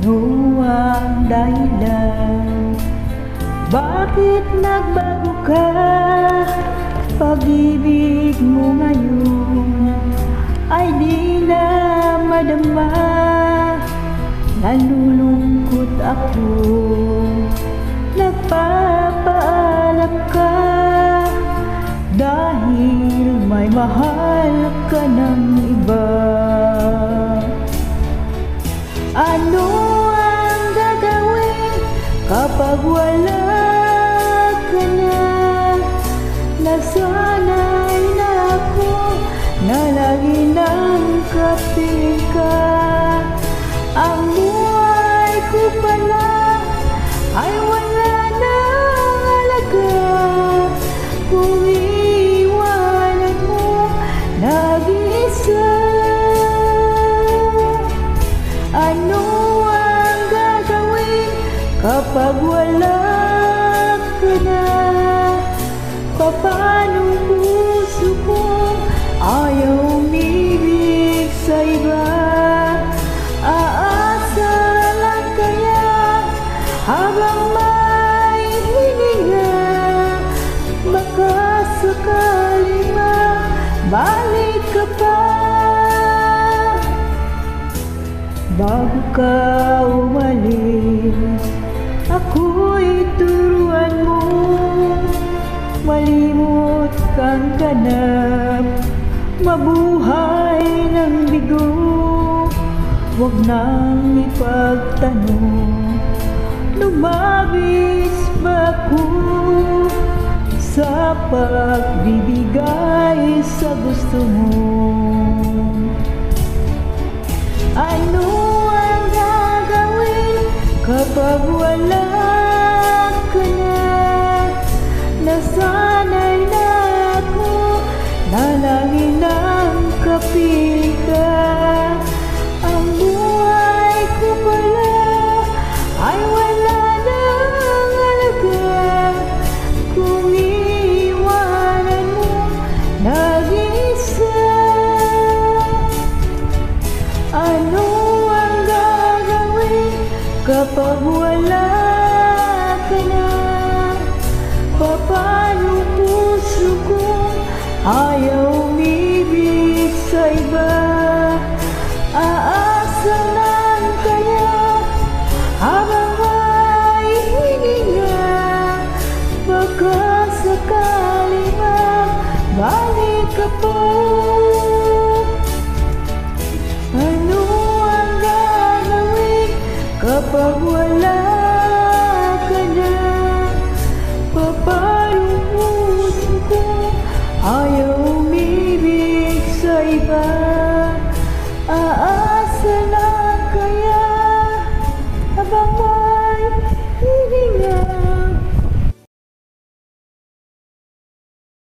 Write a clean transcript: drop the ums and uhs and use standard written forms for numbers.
Ano ang dahilan? Bakit nagbago ka? Pag-ibig mo ngayon ay di na madama. Nalulungkot ako, nagpapaalam ka dahil may mahal ka ng iba. Ano ang gagawin kapag wala ka na? Nasanay na ako na lagi nang kapiling ka. Ang buhay ko pala ay wala nang halaga kung iwanan mo nag-iisa. Ano ang gagawin kapag wala ka na? Paano puso ko ayaw umibig sa iba? Aasa lang kaya habang may hininga? Baka sakaling mabalik ka pa. Bago ka umalis, ako'y turuan mo malimot kang ganap, mabuhay ng bigo. Huwag nang ipagtanong, lumabis ba ako sa pagbibigay sa gusto mo? Ano ang gagawin kapag wala ka na? Nasanay na ako na lagi nang kapiling ka. Ang buhay ko pala ay wala nang halaga kung iwanan mo nag-isa. Ano ang gagawin kapag wala ka na? Paano puso ko ayaw umibig sa iba? Aasa lang kaya habang may hininga? Baka sakaling mabalik ka pa. Ano ang gagawin kapag wala